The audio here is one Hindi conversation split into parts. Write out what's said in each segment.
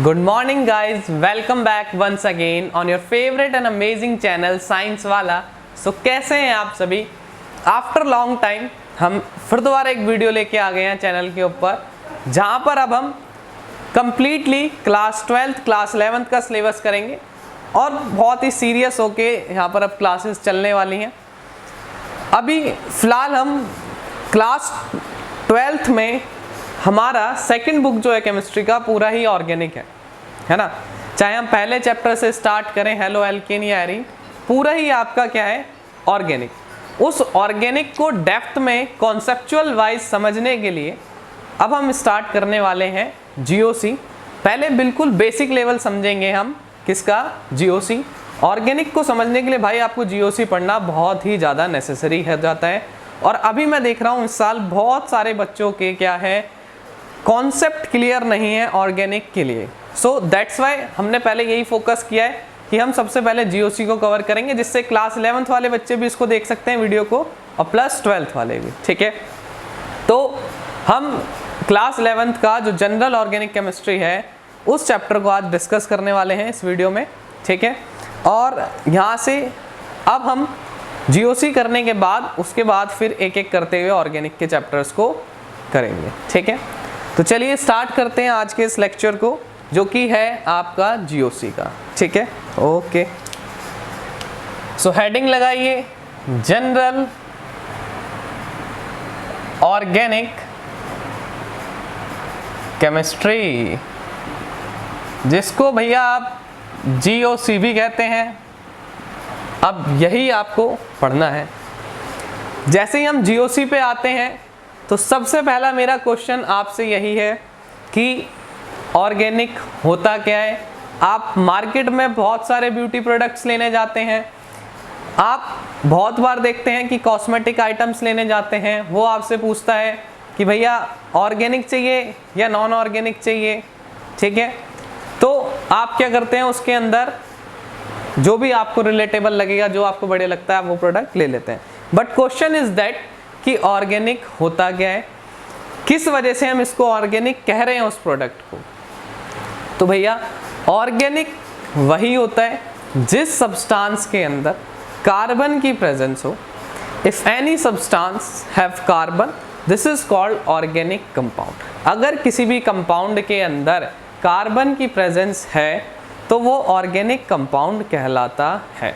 Good morning guys, welcome back once again on your favorite and amazing channel science वाला। So कैसे हैं आप सभी? आफ्टर लॉन्ग टाइम हम फिर दोबारा एक वीडियो लेके आ गए हैं चैनल के ऊपर, जहाँ पर अब हम completely class 12th class 11th का सिलेबस करेंगे और बहुत ही सीरियस होके यहाँ पर अब क्लासेस चलने वाली हैं। अभी फ़िलहाल हम क्लास 12th में हमारा सेकंड बुक जो है केमिस्ट्री का पूरा ही ऑर्गेनिक है ना। चाहे हम पहले चैप्टर से स्टार्ट करें हेलो एल्केन या एरीन, पूरा ही आपका क्या है ऑर्गेनिक। उस ऑर्गेनिक को डेप्थ में कॉन्सेप्चुअल वाइज समझने के लिए अब हम स्टार्ट करने वाले हैं जीओसी। पहले बिल्कुल बेसिक लेवल समझेंगे हम किसका, जीओसी। ऑर्गेनिक को समझने के लिए भाई आपको जीओसी पढ़ना बहुत ही ज़्यादा नेसेसरी है जाता है। और अभी मैं देख रहा हूँ इस साल बहुत सारे बच्चों के क्या है कॉन्सेप्ट क्लियर नहीं है ऑर्गेनिक के लिए। सो दैट्स वाई हमने पहले यही फोकस किया है कि हम सबसे पहले जीओसी को कवर करेंगे, जिससे क्लास 11th वाले बच्चे भी इसको देख सकते हैं वीडियो को और प्लस 12th वाले भी, ठीक है। तो हम क्लास 11th का जो जनरल ऑर्गेनिक केमिस्ट्री है उस चैप्टर को आज डिस्कस करने वाले हैं इस वीडियो में, ठीक है। और यहाँ से अब हम जीओसी करने के बाद उसके बाद फिर एक एक करते हुए ऑर्गेनिक के चैप्टर्स को करेंगे, ठीक है। तो चलिए स्टार्ट करते हैं आज के इस लेक्चर को, जो कि है आपका जीओसी का, ठीक है। ओके, सो हेडिंग लगाइए जनरल ऑर्गेनिक केमिस्ट्री, जिसको भैया आप जीओसी भी कहते हैं। अब यही आपको पढ़ना है। जैसे ही हम जीओसी पे आते हैं तो सबसे पहला मेरा क्वेश्चन आपसे यही है कि ऑर्गेनिक होता क्या है। आप मार्केट में बहुत सारे ब्यूटी प्रोडक्ट्स लेने जाते हैं, आप बहुत बार देखते हैं कि कॉस्मेटिक आइटम्स लेने जाते हैं, वो आपसे पूछता है कि भैया ऑर्गेनिक चाहिए या नॉन ऑर्गेनिक चाहिए, ठीक है। तो आप क्या करते हैं, उसके अंदर जो भी आपको रिलेटेबल लगेगा, जो आपको बढ़िया लगता है, आप वो प्रोडक्ट ले लेते हैं। बट क्वेश्चन इज दैट कि ऑर्गेनिक होता क्या है, किस वजह से हम इसको ऑर्गेनिक कह रहे हैं उस प्रोडक्ट को। तो भैया ऑर्गेनिक वही होता है जिस सब्सटेंस के अंदर कार्बन की प्रेजेंस हो। If any substance have carbon this is called organic compound. अगर किसी भी कंपाउंड के अंदर कार्बन की प्रेजेंस है तो वो ऑर्गेनिक कंपाउंड कहलाता है।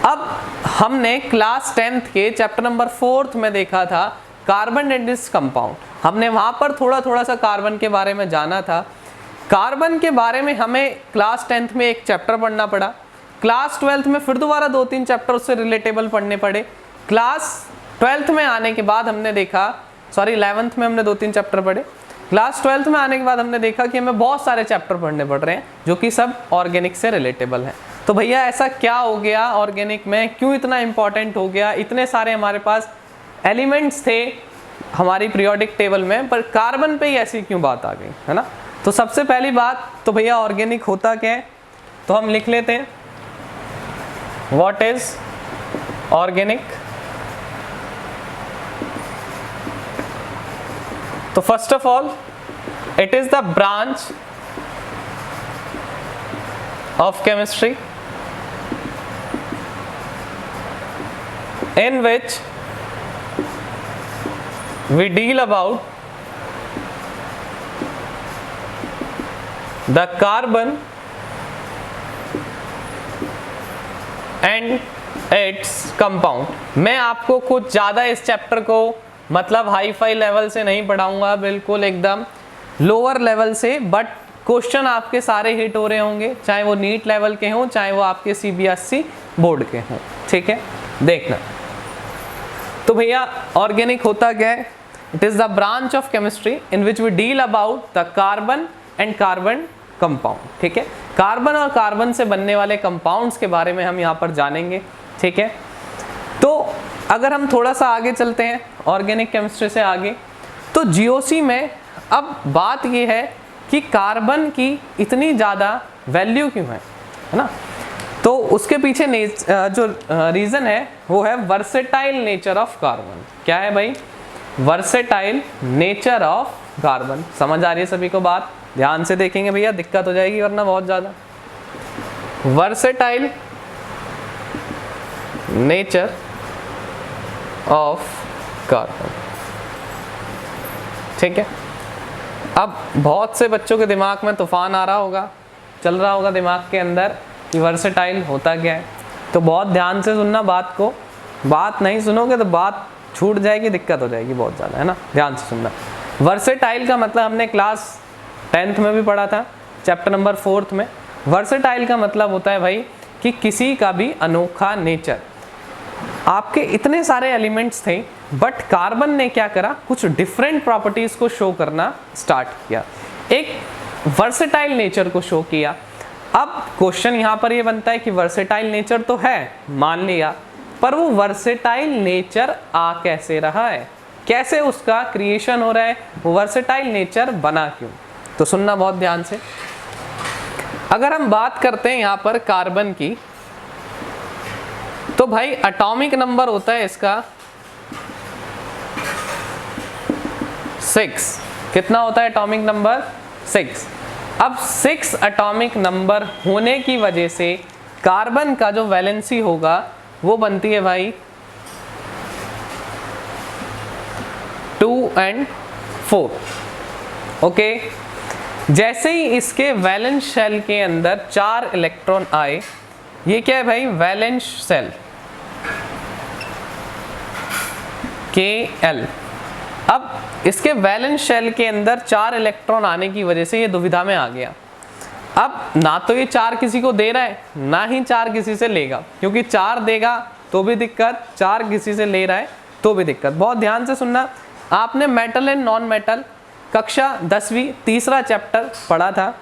अब हमने क्लास 10th के चैप्टर नंबर 4 में देखा था कार्बन एंड इट्स कंपाउंड। हमने वहाँ पर थोड़ा सा कार्बन के बारे में जाना था। कार्बन के बारे में हमें क्लास 10th में एक चैप्टर पढ़ना पड़ा, क्लास 12th में फिर दोबारा 2-3 चैप्टर उससे रिलेटेबल पढ़ने पड़े। क्लास 12th में आने के बाद हमने देखा, 11th में हमने 2-3 चैप्टर पढ़े। क्लास 12th में आने के बाद हमने देखा कि हमें बहुत सारे चैप्टर पढ़ने पड़ रहे हैं जो कि सब ऑर्गेनिक से रिलेटेबल हैं। तो भैया ऐसा क्या हो गया ऑर्गेनिक में, क्यों इतना इंपॉर्टेंट हो गया, इतने सारे हमारे पास एलिमेंट्स थे हमारी पीरियोडिक टेबल में, पर कार्बन पे ही ऐसी क्यों बात आ गई, है ना। तो सबसे पहली बात तो भैया ऑर्गेनिक होता क्या है, तो हम लिख लेते हैं व्हाट इज ऑर्गेनिक। तो first of all it is the branch of chemistry in which we deal about the carbon and its compound। मैं आपको कुछ ज़्यादा इस चैप्टर को मतलब हाई फाई लेवल से नहीं पढ़ाऊंगा, बिल्कुल एकदम लोअर लेवल से, बट क्वेश्चन आपके सारे हिट हो रहे होंगे, चाहे वो नीट लेवल के हों चाहे वो आपके सीबीएसई बोर्ड के हों, ठीक है। देखना तो भैया ऑर्गेनिक होता क्या है, it is the branch of chemistry in which we deal about the carbon and carbon compound, ठीक है। कार्बन और कार्बन से बनने वाले कंपाउंड्स के बारे में हम यहाँ पर जानेंगे, ठीक है। तो अगर हम थोड़ा सा आगे चलते हैं ऑर्गेनिक केमिस्ट्री से आगे, तो जीओसी में अब बात ये है कि कार्बन की इतनी ज़्यादा वैल्यू क्यों है ना। तो उसके पीछे जो रीज़न है वो है वर्सेटाइल नेचर ऑफ कार्बन। क्या है भाई? Versatile nature of carbon. समझ आ रही है सभी को बात? ध्यान से देखेंगे भैया, दिक्कत हो जाएगी वरना बहुत ज़्यादा। वर्सेटाइल नेचर ऑफ कार्बन, ठीक है। अब बहुत से बच्चों के दिमाग में तूफान आ रहा होगा, चल रहा होगा दिमाग के अंदर कि वर्सेटाइल होता क्या है। तो बहुत ध्यान से सुनना बात को, बात नहीं सुनोगे तो बात छूट जाएगी, दिक्कत हो जाएगी बहुत ज़्यादा, है ना। ध्यान से सुनना। वर्सेटाइल का मतलब हमने क्लास 10th में भी पढ़ा था, चैप्टर नंबर 4 में। वर्सेटाइल का मतलब होता है भाई कि किसी का भी अनोखा नेचर। आपके इतने सारे एलिमेंट्स थे बट कार्बन ने क्या करा, कुछ डिफरेंट प्रॉपर्टीज को शो करना स्टार्ट किया, एक वर्सेटाइल नेचर को शो किया। अब क्वेश्चन यहाँ पर ये बनता है कि वर्सेटाइल नेचर तो है, मान लिया, पर वो वर्सेटाइल नेचर आ कैसे रहा है, कैसे उसका क्रिएशन हो रहा है, वो वर्सेटाइल नेचर बना क्यों। तो सुनना बहुत ध्यान से। अगर हम बात करते हैं यहाँ पर कार्बन की, तो भाई एटॉमिक नंबर होता है इसका 6। कितना होता है एटॉमिक नंबर? 6। अब 6 एटॉमिक नंबर होने की वजह से कार्बन का जो वैलेंसी होगा वो बनती है भाई 2 और 4। ओके, जैसे ही इसके वैलेंस शेल के अंदर 4 इलेक्ट्रॉन आए, ये क्या है भाई? Valence shell Kl। अब इसके वैलेंस शेल के अंदर 4 इलेक्ट्रॉन आने की वजह से ये दुविधा में आ गया। अब ना तो ये 4 किसी को दे रहा है, ना ही 4 किसी से लेगा, क्योंकि 4 देगा तो भी दिक्कत, 4 किसी से ले रहा है तो भी दिक्कत। बहुत ध्यान से सुनना, आपने मेटल एंड नॉन मेटल कक्षा 10वीं तीसरा चैप्टर पढ़ा था,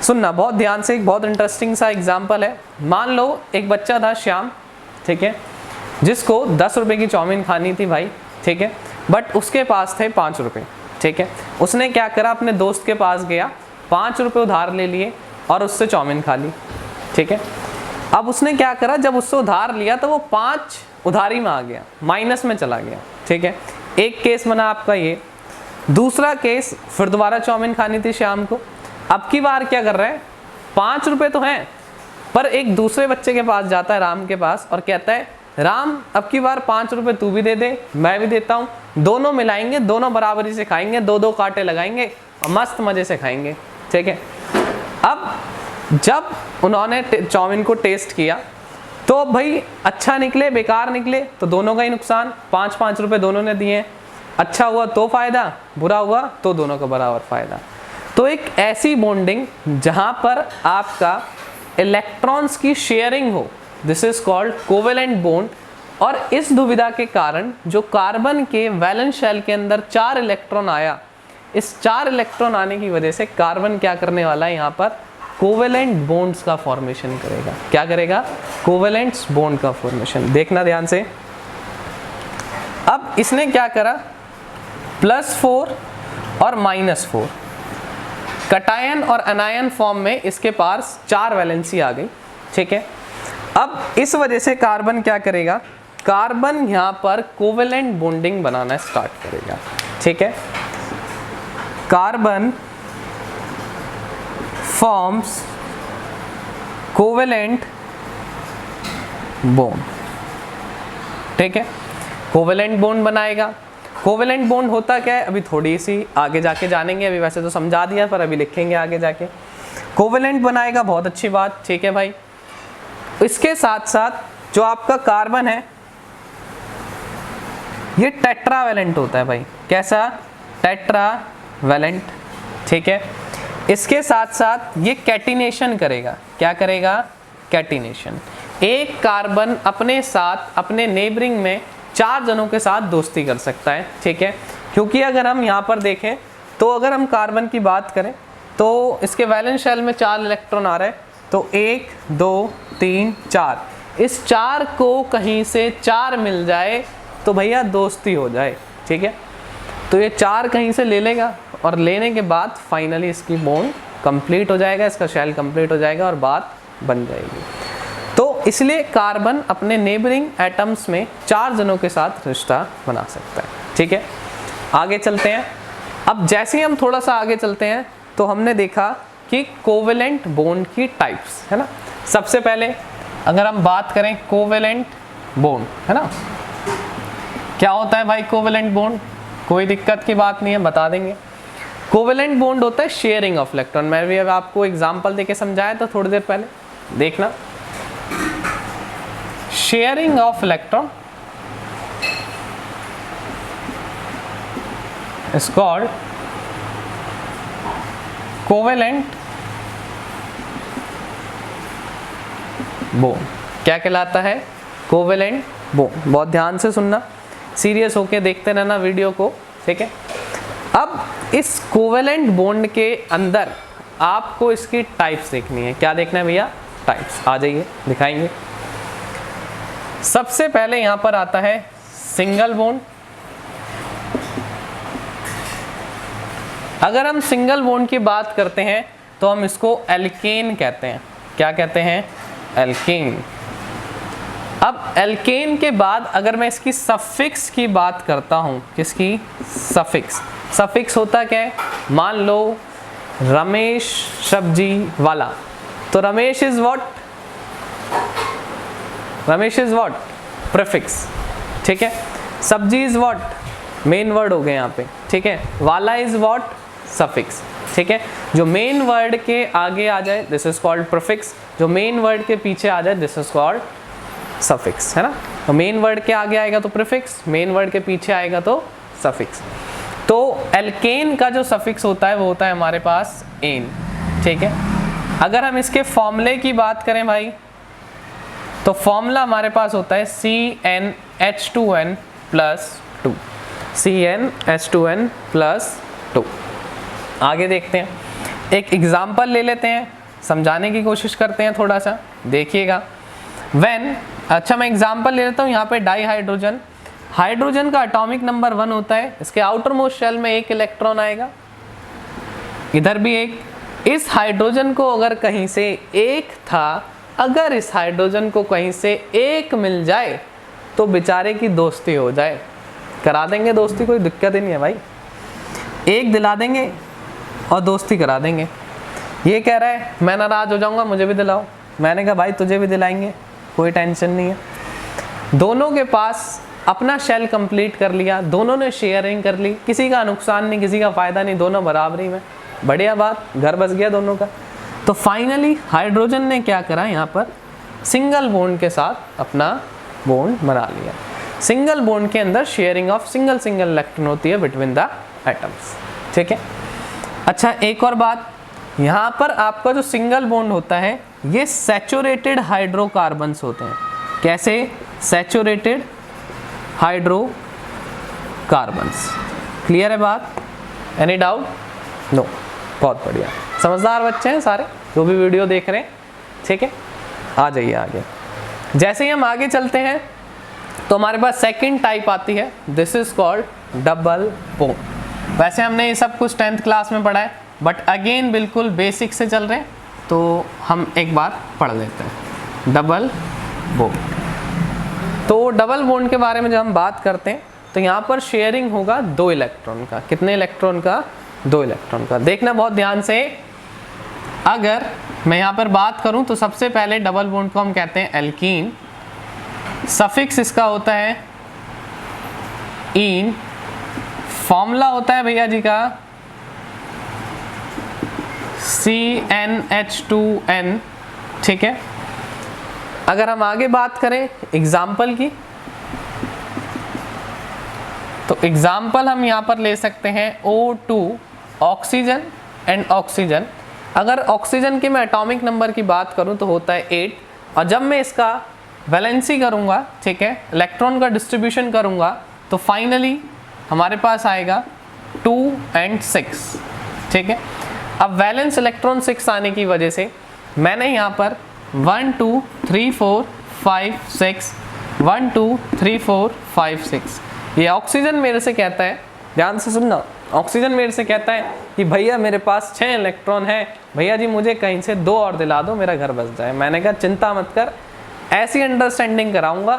सुनना बहुत ध्यान से। एक बहुत इंटरेस्टिंग सा एग्जाम्पल है। मान लो एक बच्चा था श्याम, ठीक है, जिसको 10 रुपए की चाउमीन खानी थी भाई, ठीक है, बट उसके पास थे 5 रुपए, ठीक है। उसने क्या करा, अपने दोस्त के पास गया, 5 रुपए उधार ले लिए और उससे चाउमीन खा ली, ठीक है। अब उसने क्या करा, जब उससे उधार लिया तो वो 5 उधारी में आ गया, माइनस में चला गया, ठीक है। एक केस बना आपका ये। दूसरा केस, फिर दोबारा चाउमीन खानी थी शाम को। अब की बार क्या कर रहा है, 5 रुपए तो हैं, पर एक दूसरे बच्चे के पास जाता है, राम के पास, और कहता है राम अब की बार 5 रुपए तू भी दे दे, मैं भी देता हूँ, दोनों मिलाएंगे, दोनों बराबरी से खाएंगे, 2-2 कांटे लगाएंगे और मस्त मजे से खाएंगे, ठीक है। अब जब उन्होंने चाउमीन को टेस्ट किया तो भाई अच्छा निकले बेकार निकले तो दोनों का ही नुकसान। 5-5 रुपए दोनों ने दिए, अच्छा हुआ तो फायदा, बुरा हुआ तो दोनों का बराबर फायदा। तो एक ऐसी बॉन्डिंग जहां पर आपका इलेक्ट्रॉन्स की शेयरिंग हो, this is called covalent bond. और इस दुविधा के कारण जो कार्बन के वैलेंस शेल के अंदर 4 इलेक्ट्रॉन आया, इस 4 इलेक्ट्रॉन आने की वजह से कार्बन क्या करने वाला है, यहाँ पर कोवेलेंट बॉन्ड्स का फॉर्मेशन करेगा। क्या करेगा? कोवेलेंट बॉन्ड का फॉर्मेशन। देखना ध्यान से। अब इसने क्या करा, +4 और -4 कटायन और अनायन फॉर्म में इसके पास 4 वैलेंसी आ गई, ठीक है। अब इस वजह से कार्बन क्या करेगा, कार्बन यहाँ पर कोवेलेंट बॉन्डिंग बनाना स्टार्ट करेगा, ठीक है। कार्बन फॉर्म्स कोवेलेंट बॉन्ड, ठीक है, कोवेलेंट बॉन्ड बनाएगा। कोवेलेंट बॉन्ड होता क्या है, अभी थोड़ी सी आगे जाके जानेंगे, अभी वैसे तो समझा दिया पर अभी लिखेंगे आगे जाके। कोवेलेंट बनाएगा, बहुत अच्छी बात, ठीक है भाई। इसके साथ साथ जो आपका कार्बन है ये टेट्रावैलेंट होता है भाई। कैसा? टेट्रावैलेंट, ठीक है। इसके साथ साथ ये कैटिनेशन करेगा। क्या करेगा? कैटिनेशन। एक कार्बन अपने साथ अपने नेबरिंग में 4 जनों के साथ दोस्ती कर सकता है, ठीक है। क्योंकि अगर हम यहाँ पर देखें तो अगर हम कार्बन की बात करें तो इसके वैलेंस शेल में 4 इलेक्ट्रॉन आ रहे हैं, तो 1 2 3 4, इस 4 को कहीं से 4 मिल जाए तो भैया दोस्ती हो जाए, ठीक है। तो ये 4 कहीं से ले लेगा और लेने के बाद फाइनली इसकी बॉन्ड कंप्लीट हो जाएगा, इसका शेल कंप्लीट हो जाएगा और बात बन जाएगी। तो इसलिए कार्बन अपने नेबरिंग एटम्स में 4 जनों के साथ रिश्ता बना सकता है, ठीक है। आगे चलते हैं। अब जैसे ही हम थोड़ा सा आगे चलते हैं तो हमने देखा कि कोवेलेंट बॉन्ड की टाइप्स, है ना। सबसे पहले अगर हम बात करें कोवेलेंट बॉन्ड, है ना, क्या होता है भाई कोवेलेंट बॉन्ड? कोई दिक्कत की बात नहीं है, बता देंगे। कोवेलेंट बॉन्ड होता है शेयरिंग ऑफ इलेक्ट्रॉन। मैं भी अब आपको एग्जांपल देके समझाया था थोड़ी देर पहले, देखना। Sharing of electron is called covalent bond. क्या कहलाता है? Covalent bond. बहुत ध्यान से सुनना, सीरियस होके देखते रहना वीडियो को, ठीक है। अब इस कोवेलेंट बॉन्ड के अंदर आपको इसकी टाइप्स देखनी है। क्या देखना है भैया? टाइप्स। आ जाइए दिखाएंगे। सबसे पहले यहां पर आता है सिंगल बॉन्ड। अगर हम सिंगल बॉन्ड की बात करते हैं तो हम इसको एल्केन कहते हैं। क्या कहते हैं? एल्केन। अब एल्केन के बाद अगर मैं इसकी सफिक्स की बात करता हूं, किसकी? सफिक्स। सफिक्स होता क्या है? मान लो रमेश सब्जी वाला, तो Ramesh is what? Ramesh is what? Prefix, ठीक है। सब्जी इज व्हाट? मेन वर्ड हो गए यहाँ पे, ठीक है। वाला इज व्हाट? सफिक्स, ठीक है। जो मेन वर्ड के आगे आ जाए दिस इज कॉल्ड प्रीफिक्स, जो मेन वर्ड के पीछे आ जाए दिस इज कॉल्ड सफिक्स, है ना। तो मेन वर्ड के आगे आएगा तो प्रीफिक्स, मेन वर्ड के पीछे आएगा तो सफिक्स। तो एल्केन का जो सफिक्स होता है वो होता है हमारे पास एन, ठीक है। अगर हम इसके फॉर्मूले की बात करें भाई, तो फॉर्मूला हमारे पास होता है CnH2n+2, CnH2n+2। आगे देखते हैं, एक एग्जाम्पल ले लेते हैं, समझाने की कोशिश करते हैं थोड़ा सा, देखिएगा। अच्छा मैं एग्जाम्पल ले लेता हूँ। यहाँ पे डाई हाइड्रोजन, हाइड्रोजन का एटॉमिक नंबर 1 होता है। इसके आउटर मोस्ट शेल में एक इलेक्ट्रॉन आएगा, इधर भी एक। इस हाइड्रोजन को अगर कहीं से एक था, अगर इस हाइड्रोजन को कहीं से एक मिल जाए तो बेचारे की दोस्ती हो जाए। करा देंगे दोस्ती, कोई दिक्कत ही नहीं है भाई। एक दिला देंगे और दोस्ती करा देंगे। ये कह रहा है मैं नाराज हो जाऊंगा, मुझे भी दिलाओ। मैंने कहा भाई तुझे भी दिलाएंगे, कोई टेंशन नहीं है। दोनों के पास अपना शेल कंप्लीट कर लिया, दोनों ने शेयरिंग कर ली, किसी का नुकसान नहीं, किसी का फायदा नहीं, दोनों बराबरी में। बढ़िया बात, घर बस गया दोनों का। तो फाइनली हाइड्रोजन ने क्या करा, यहाँ पर सिंगल बॉन्ड के साथ अपना बॉन्ड बना लिया। सिंगल बॉन्ड के अंदर शेयरिंग ऑफ सिंगल इलेक्ट्रॉन होती है बिटवीन द एटम्स, ठीक है। अच्छा एक और बात, यहाँ पर आपका जो सिंगल बॉन्ड होता है ये सैचुरेटेड हाइड्रोकार्बन्स होते हैं। कैसे? Saturated hydrocarbons. क्लियर है बात? Any doubt? नो। बहुत बढ़िया, समझदार बच्चे हैं सारे जो भी वीडियो देख रहे हैं, ठीक है। आ जाइए आगे। जैसे ही हम आगे चलते हैं तो हमारे पास सेकंड टाइप आती है, this is called double bond. वैसे हमने ये सब कुछ 10th क्लास में पढ़ा है, बट अगेन बिल्कुल बेसिक से चल रहे हैं तो हम एक बार पढ़ लेते हैं। डबल बॉन्ड, तो डबल बॉन्ड के बारे में जब हम बात करते हैं तो यहाँ पर शेयरिंग होगा 2 इलेक्ट्रॉन का। कितने इलेक्ट्रॉन का? 2 इलेक्ट्रॉन का। देखना बहुत ध्यान से, अगर मैं यहाँ पर बात करूँ तो सबसे पहले डबल बॉन्ड को हम कहते हैं एल्कीन। सफिक्स इसका होता है ईन। फॉर्मूला होता है भैया जी का CnH2n, ठीक है। अगर हम आगे बात करें एग्जाम्पल की, तो एग्जाम्पल हम यहाँ पर ले सकते हैं O2, ऑक्सीजन एंड ऑक्सीजन। अगर ऑक्सीजन की मैं एटॉमिक नंबर की बात करूँ तो होता है 8, और जब मैं इसका वैलेंसी करूँगा, ठीक है, इलेक्ट्रॉन का डिस्ट्रीब्यूशन करूँगा, तो फाइनली हमारे पास आएगा 2 and 6, ठीक है। अब वैलेंस इलेक्ट्रॉन 6 आने की वजह से मैंने यहाँ पर 1 2 3 4 5 6 1 2 3 4 5 6, ये ऑक्सीजन मेरे से कहता है, ध्यान से सुनना, ऑक्सीजन मेरे से कहता है कि भैया मेरे पास 6 इलेक्ट्रॉन है, भैया जी मुझे कहीं से 2 और दिला दो, मेरा घर बस जाए। मैंने कहा चिंता मत कर, ऐसी अंडरस्टैंडिंग कराऊंगा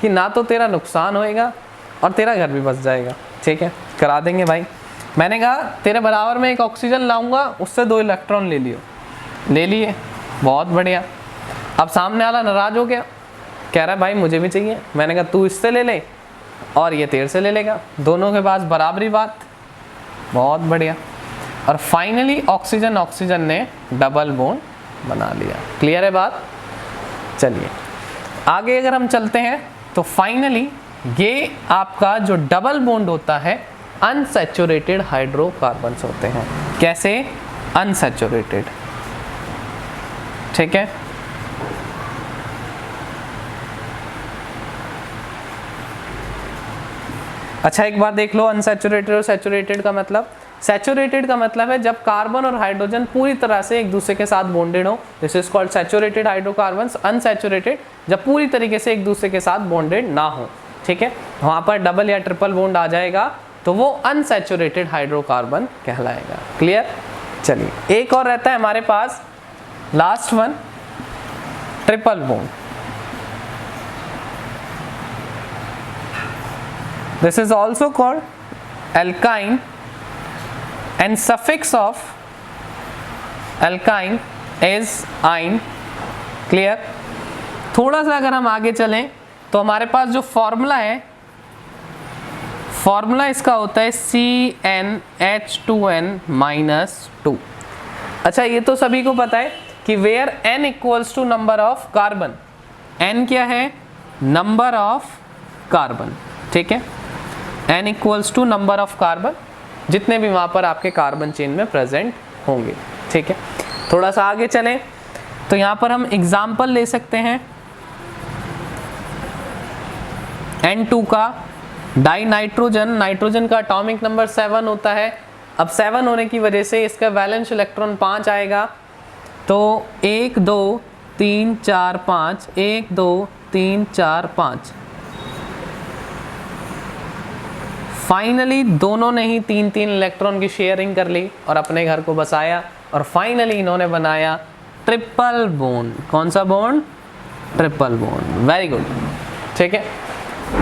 कि ना तो तेरा नुकसान होएगा और तेरा घर भी बस जाएगा, ठीक है, करा देंगे भाई। मैंने कहा तेरे बराबर में एक ऑक्सीजन लाऊंगा, उससे 2 इलेक्ट्रॉन ले लियो, ले लिए, बहुत बढ़िया। अब सामने वाला नाराज हो गया, कह रहा है भाई मुझे भी चाहिए। मैंने कहा तू इससे ले ले और ये तेरे से ले लेगा, दोनों के पास बराबरी बात, बहुत बढ़िया। और फाइनली ऑक्सीजन ऑक्सीजन ने डबल बॉन्ड बना लिया। क्लियर है बात? चलिए आगे अगर हम चलते हैं तो फाइनली ये आपका जो डबल बॉन्ड होता है अनसैचुरेटेड हाइड्रोकार्बन्स होते हैं। कैसे? अनसैचुरेटेड, ठीक है। अच्छा एक बार देख लो, अनसैचुरेटेड और सैचुरेटेड का मतलब। सैचुरेटेड का मतलब है जब कार्बन और हाइड्रोजन पूरी तरह से एक दूसरे के साथ बॉन्डेड हो, this is called saturated hydrocarbons. Unsaturated जब पूरी तरीके से एक दूसरे के साथ बॉन्डेड ना हो, ठीक है, वहां पर डबल या ट्रिपल बॉन्ड आ जाएगा तो वो अनसैचुरेटेड हाइड्रोकार्बन कहलाएगा। क्लियर? चलिए एक और रहता है हमारे पास, last one, triple bond. This is also called alkyne and suffix of alkyne is -ine। Clear? थोड़ा सा अगर हम आगे चलें तो हमारे पास जो फॉर्मूला है, फॉर्मूला इसका होता है CnH2n-2। अच्छा ये तो सभी को पता है कि where n equals to number of carbon, n क्या है? नंबर ऑफ कार्बन, ठीक है, n equals to number of carbon, जितने भी वहां पर आपके कार्बन चेन में प्रेजेंट होंगे, ठीक है। थोड़ा सा आगे चलें तो यहां पर हम एग्जाम्पल ले सकते हैं N2 का। डाई नाइट्रोजन, नाइट्रोजन का एटॉमिक नंबर 7 होता है। अब 7 होने की वजह से इसका वैलेंस इलेक्ट्रॉन 5 आएगा, तो 1 2 3 4 5, 1 2 3 4 5। फाइनली दोनों ने ही 3-3 इलेक्ट्रॉन की शेयरिंग कर ली और अपने घर को बसाया, और फाइनली इन्होंने बनाया ट्रिपल बॉन्ड। कौन सा bond? Triple bond. Very good, ठीक है।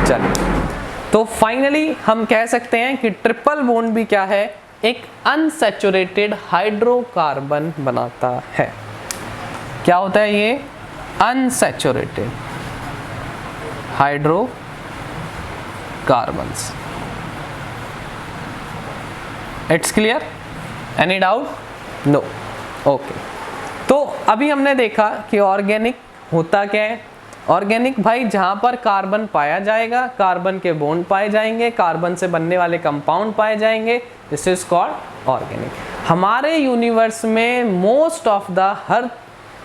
चलिए तो फाइनली हम कह सकते हैं कि ट्रिपल बॉन्ड भी क्या है? एक अनसैचुरेटेड हाइड्रोकार्बन बनाता है। क्या होता है ये? Unsaturated hydrocarbons. It's clear? Any doubt? No. Okay, तो अभी हमने देखा कि ऑर्गेनिक होता क्या है। ऑर्गेनिक भाई जहां पर कार्बन पाया जाएगा, कार्बन के बॉन्ड पाए जाएंगे, कार्बन से बनने वाले कंपाउंड पाए जाएंगे, दिस इज कॉल्ड ऑर्गेनिक। हमारे यूनिवर्स में मोस्ट ऑफ द हर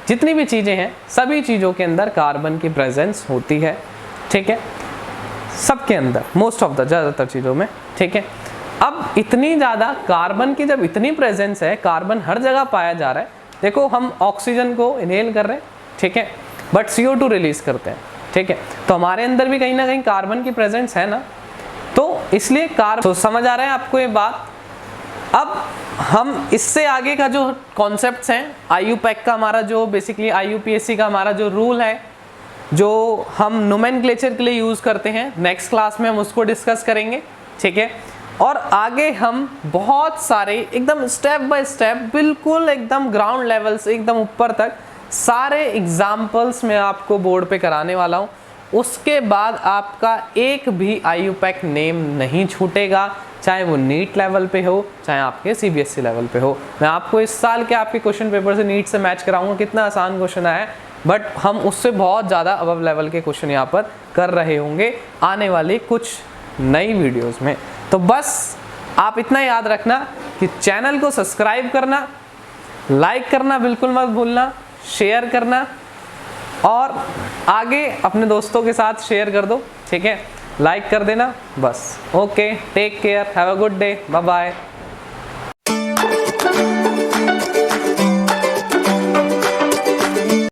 जितनी भी चीजें हैं, सभी चीजों के अंदर कार्बन की प्रेजेंस होती है, ठीक है, सबके अंदर, मोस्ट ऑफ द, ज्यादातर चीजों में, ठीक है। अब इतनी ज्यादा कार्बन की जब इतनी प्रेजेंस है, कार्बन हर जगह पाया जा रहा है, देखो हम ऑक्सीजन को इनहेल कर रहे हैं, ठीक है, बट CO2 रिलीज करते हैं, ठीक है, तो हमारे अंदर भी कहीं ना कहीं कार्बन की प्रेजेंस है ना, तो इसलिए तो समझ आ रहा है आपको ये बात। अब हम इससे आगे का जो कॉन्सेप्ट्स हैं, IUPAC का हमारा जो बेसिकली IUPAC का हमारा जो रूल है, जो हम नोमेनक्लेचर के लिए यूज करते हैं, नेक्स्ट क्लास में हम उसको डिस्कस करेंगे, ठीक है। और आगे हम बहुत सारे एकदम स्टेप बाय स्टेप, बिल्कुल एकदम ग्राउंड लेवल से एकदम ऊपर तक सारे एग्जाम्पल्स में आपको बोर्ड पे कराने वाला हूँ। उसके बाद आपका एक भी IUPAC नेम नहीं छूटेगा, चाहे वो नीट लेवल पे हो, चाहे आपके CBSE लेवल पे हो। मैं आपको इस साल के आपके क्वेश्चन पेपर से नीट से मैच कराऊंगा, कितना आसान क्वेश्चन आया है, बट हम उससे बहुत ज़्यादा अबव लेवल के क्वेश्चन यहाँ पर कर रहे होंगे आने वाली कुछ नई वीडियोज़ में। तो बस आप इतना याद रखना कि चैनल को सब्सक्राइब करना, लाइक करना बिल्कुल मत भूलना, शेयर करना, और आगे अपने दोस्तों के साथ शेयर कर दो, ठीक है, लाइक कर देना बस। Okay, take care, have a good day, bye bye.